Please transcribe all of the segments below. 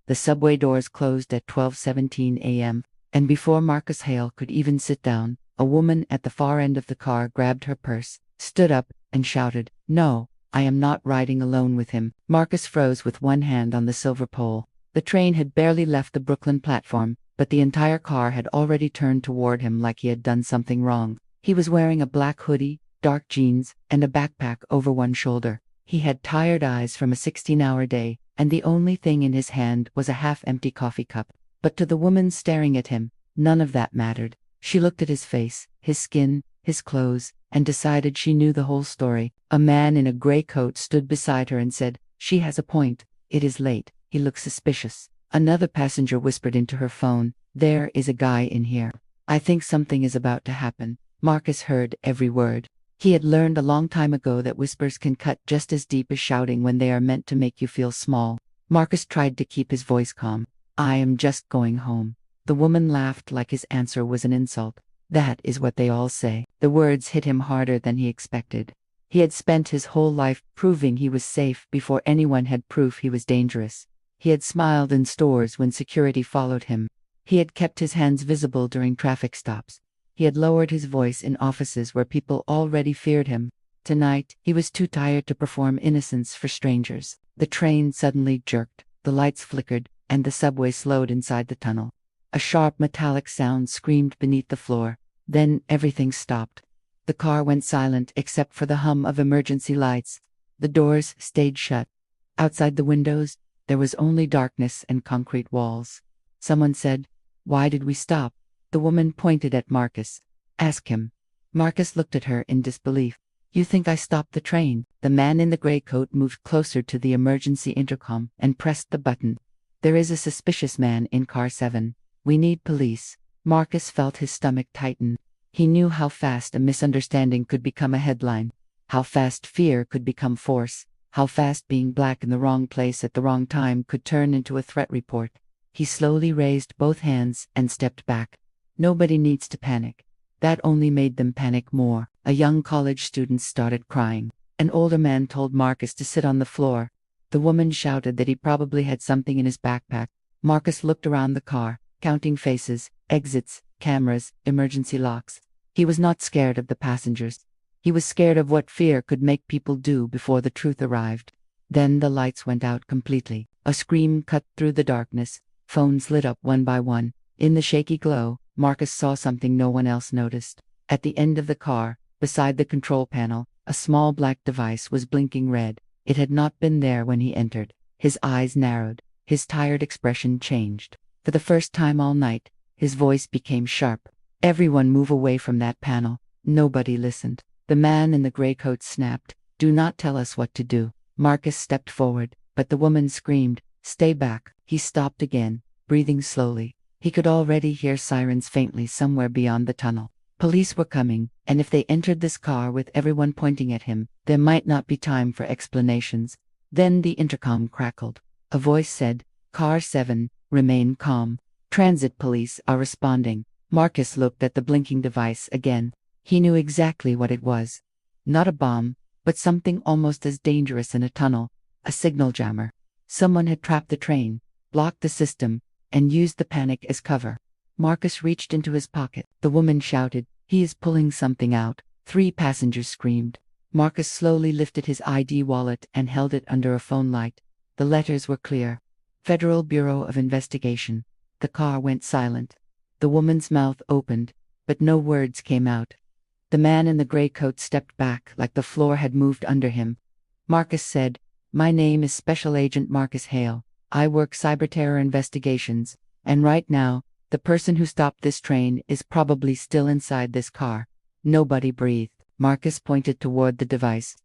The subway doors closed at 12:17 a.m., and before Marcus Hale could even sit down, a woman at the far end of the car grabbed her purse, stood up, and shouted, "No, I am not riding alone with him." Marcus froze with one hand on the silver pole. The train had barely left the Brooklyn platform, but the entire car had already turned toward him like he had done something wrong. He was wearing a black hoodie, dark jeans, and a backpack over one shoulder. He had tired eyes from a 16-hour day, and the only thing in his hand was a half-empty coffee cup. But to the woman staring at him, none of that mattered. She looked at his face, his skin, his clothes, and decided she knew the whole story. A man in a gray coat stood beside her and said, "She has a point. It is late. He looks suspicious." Another passenger whispered into her phone, "There is a guy in here. I think something is about to happen." Marcus heard every word. He had learned a long time ago that whispers can cut just as deep as shouting when they are meant to make you feel small. Marcus tried to keep his voice calm. "I am just going home." The woman laughed like his answer was an insult. "That is what they all say." The words hit him harder than he expected. He had spent his whole life proving he was safe before anyone had proof he was dangerous. He had smiled in stores when security followed him. He had kept his hands visible during traffic stops. He had lowered his voice in offices where people already feared him. Tonight, he was too tired to perform innocence for strangers. The train suddenly jerked, the lights flickered, and the subway slowed inside the tunnel. A sharp metallic sound screamed beneath the floor. Then everything stopped. The car went silent except for the hum of emergency lights. The doors stayed shut. Outside the windows, there was only darkness and concrete walls. Someone said, "Why did we stop?" The woman pointed at Marcus. "Ask him." Marcus looked at her in disbelief. "You think I stopped the train?" The man in the gray coat moved closer to the emergency intercom and pressed the button. "There is a suspicious man in car 7. We need police." Marcus felt his stomach tighten. He knew how fast a misunderstanding could become a headline, how fast fear could become force, how fast being black in the wrong place at the wrong time could turn into a threat report. He slowly raised both hands and stepped back. Nobody needs to panic. That only made them panic more. A young college student started crying. An older man told Marcus to sit on the floor. The woman shouted that he probably had something in his backpack. Marcus looked around the car, counting faces, exits, cameras, emergency locks. He was not scared of the passengers. He was scared of what fear could make people do before the truth arrived. Then the lights went out completely. A scream cut through the darkness. Phones lit up one by one. In the shaky glow, Marcus saw something no one else noticed. At the end of the car, beside the control panel, a small black device was blinking red. It had not been there when he entered. His eyes narrowed. His tired expression changed. For the first time all night, his voice became sharp. "Everyone move away from that panel." Nobody listened. The man in the gray coat snapped, "Do not tell us what to do." Marcus stepped forward, but the woman screamed, "Stay back." He stopped again, breathing slowly. He could already hear sirens faintly somewhere beyond the tunnel. Police were coming, and if they entered this car with everyone pointing at him, there might not be time for explanations. Then the intercom crackled. A voice said, "Car 7, remain calm. Transit police are responding." Marcus looked at the blinking device again. He knew exactly what it was. Not a bomb, but something almost as dangerous in a tunnel. A signal jammer. Someone had trapped the train, blocked the system, and used the panic as cover. Marcus reached into his pocket. The woman shouted, "He is pulling something out." 3 passengers screamed. Marcus slowly lifted his ID wallet and held it under a phone light. The letters were clear. Federal Bureau of Investigation. The car went silent. The woman's mouth opened, but no words came out. The man in the gray coat stepped back like the floor had moved under him. Marcus said, "My name is Special Agent Marcus Hale. I work cyberterror investigations, and right now, the person who stopped this train is probably still inside this car." Nobody breathed. Marcus pointed toward the device.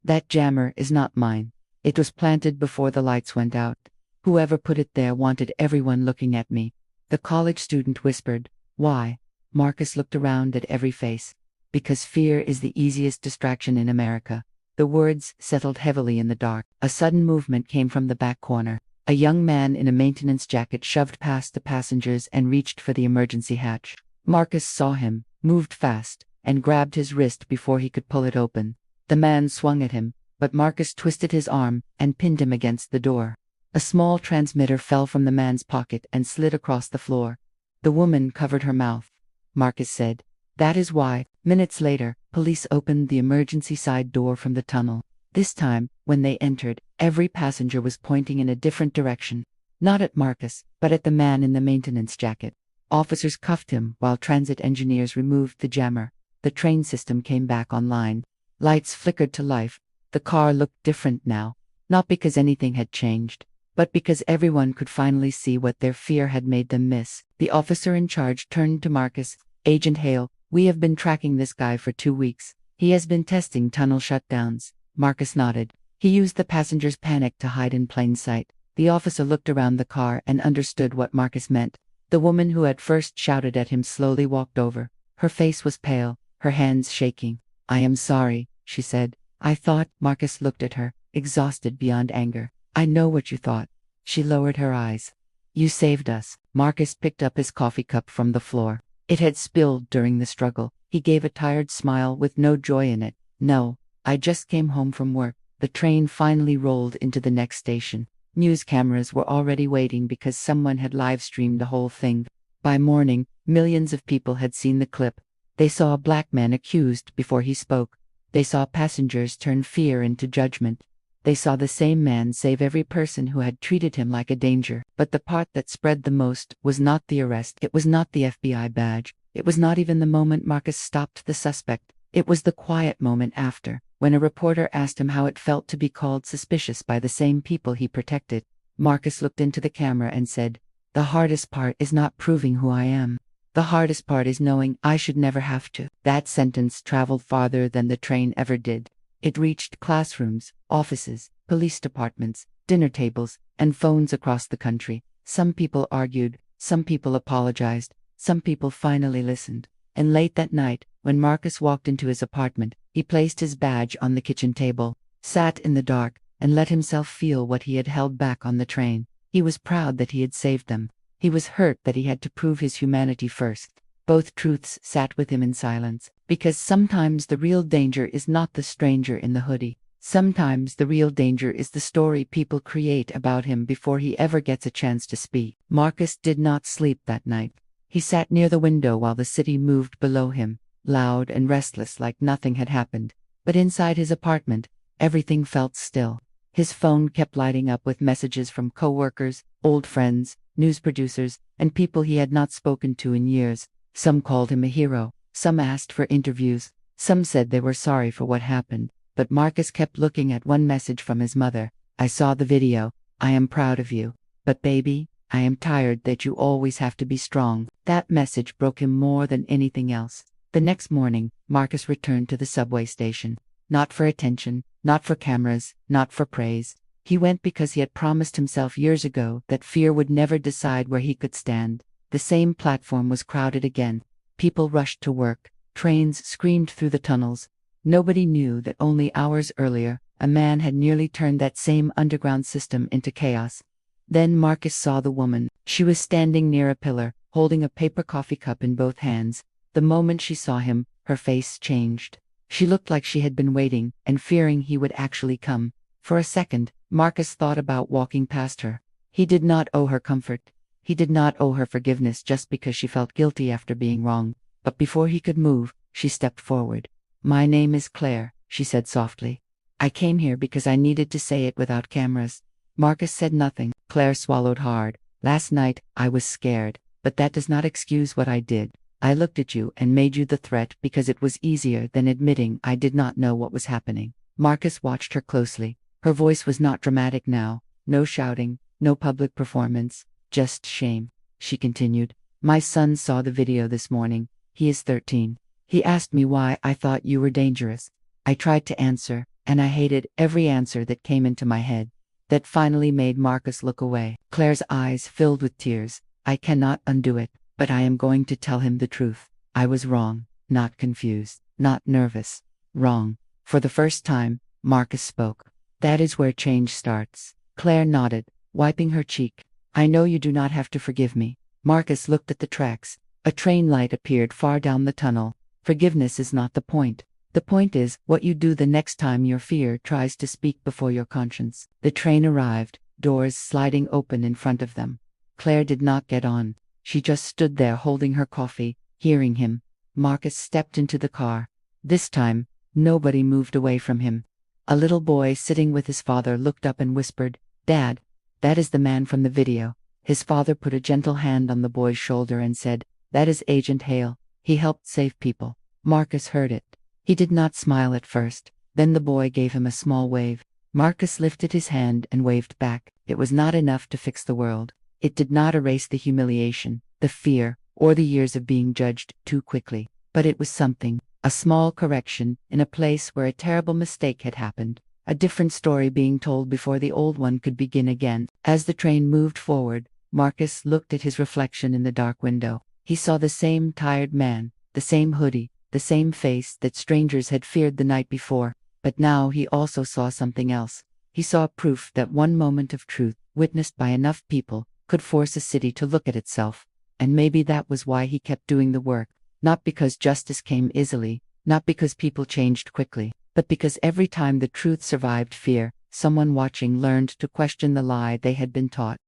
"That jammer is not mine. It was planted before the lights went out. Whoever put it there wanted everyone looking at me." The college student whispered, "Why?" Marcus looked around at every face. "Because fear is the easiest distraction in America." The words settled heavily in the dark. A sudden movement came from the back corner. A young man in a maintenance jacket shoved past the passengers and reached for the emergency hatch. Marcus saw him, moved fast, and grabbed his wrist before he could pull it open. The man swung at him, but Marcus twisted his arm and pinned him against the door. A small transmitter fell from the man's pocket and slid across the floor. The woman covered her mouth. Marcus said, "That is why." Minutes later, police opened the emergency side door from the tunnel. This time, when they entered, every passenger was pointing in a different direction. Not at Marcus, but at the man in the maintenance jacket. Officers cuffed him while transit engineers removed the jammer. The train system came back online. Lights flickered to life. The car looked different now. Not because anything had changed, but because everyone could finally see what their fear had made them miss. The officer in charge turned to Marcus. "Agent Hale, we have been tracking this guy for 2 weeks. He has been testing tunnel shutdowns." Marcus nodded. He used the passenger's panic to hide in plain sight. The officer looked around the car and understood what Marcus meant. The woman who had first shouted at him slowly walked over. Her face was pale, her hands shaking. "I am sorry," she said. "I thought." Marcus looked at her, exhausted beyond anger. "I know what you thought." She lowered her eyes. "You saved us." Marcus picked up his coffee cup from the floor. It had spilled during the struggle. He gave a tired smile with no joy in it. "No, I just came home from work." The train finally rolled into the next station. News cameras were already waiting because someone had live-streamed the whole thing. By morning, millions of people had seen the clip. They saw a black man accused before he spoke. They saw passengers turn fear into judgment. They saw the same man save every person who had treated him like a danger. But the part that spread the most was not the arrest. It was not the FBI badge. It was not even the moment Marcus stopped the suspect. It was the quiet moment after, when a reporter asked him how it felt to be called suspicious by the same people he protected. Marcus looked into the camera and said, "The hardest part is not proving who I am. The hardest part is knowing I should never have to." That sentence traveled farther than the train ever did. It reached classrooms, offices, police departments, dinner tables, and phones across the country. Some people argued, some people apologized, some people finally listened. And late that night, when Marcus walked into his apartment, he placed his badge on the kitchen table, sat in the dark, and let himself feel what he had held back on the train. He was proud that he had saved them. He was hurt that he had to prove his humanity first. Both truths sat with him in silence, because sometimes the real danger is not the stranger in the hoodie. Sometimes the real danger is the story people create about him before he ever gets a chance to speak. Marcus did not sleep that night. He sat near the window while the city moved below him, loud and restless like nothing had happened. But inside his apartment, everything felt still. His phone kept lighting up with messages from coworkers, old friends, news producers, and people he had not spoken to in years. Some called him a hero, some asked for interviews, some said they were sorry for what happened. But Marcus kept looking at one message from his mother. "I saw the video. I am proud of you. But baby, I am tired that you always have to be strong." That message broke him more than anything else. The next morning, Marcus returned to the subway station. Not for attention, not for cameras, not for praise. He went because he had promised himself years ago that fear would never decide where he could stand. The same platform was crowded again. People rushed to work. Trains screamed through the tunnels. Nobody knew that only hours earlier, a man had nearly turned that same underground system into chaos. Then Marcus saw the woman. She was standing near a pillar, holding a paper coffee cup in both hands. The moment she saw him, her face changed. She looked like she had been waiting and fearing he would actually come. For a second, Marcus thought about walking past her. He did not owe her comfort. He did not owe her forgiveness just because she felt guilty after being wrong. But before he could move, she stepped forward. "My name is Claire," she said softly. "I came here because I needed to say it without cameras." Marcus said nothing. Claire swallowed hard. "Last night, I was scared, but that does not excuse what I did. I looked at you and made you the threat because it was easier than admitting I did not know what was happening." Marcus watched her closely. Her voice was not dramatic now. No shouting, no public performance, just shame. She continued, "My son saw the video this morning. He is 13. He asked me why I thought you were dangerous. I tried to answer, and I hated every answer that came into my head." That finally made Marcus look away. Claire's eyes filled with tears. "I cannot undo it, but I am going to tell him the truth. I was wrong, not confused, not nervous. Wrong." For the first time, Marcus spoke. "That is where change starts." Claire nodded, wiping her cheek. "I know you do not have to forgive me." Marcus looked at the tracks. A train light appeared far down the tunnel. Forgiveness is not the point. The point is what you do the next time your fear tries to speak before your conscience. The train arrived. doors sliding open in front of them. Claire did not get on. She just stood there holding her coffee, hearing him. Marcus stepped into the car. This time, nobody moved away from him. A little boy sitting with his father looked up and whispered, "Dad, that is the man from the video." His father put a gentle hand on the boy's shoulder and said, "That is Agent Hale. He helped save people." Marcus heard it. He did not smile at first. Then the boy gave him a small wave. Marcus lifted his hand and waved back. It was not enough to fix the world. It did not erase the humiliation, the fear, or the years of being judged too quickly. But it was something. A small correction in a place where a terrible mistake had happened. A different story being told before the old one could begin again. As the train moved forward, Marcus looked at his reflection in the dark window. He saw the same tired man, the same hoodie, the same face that strangers had feared the night before. But now he also saw something else. He saw proof that one moment of truth, witnessed by enough people, could force a city to look at itself. And maybe that was why he kept doing the work. Not because justice came easily, not because people changed quickly, but because every time the truth survived fear, someone watching learned to question the lie they had been taught.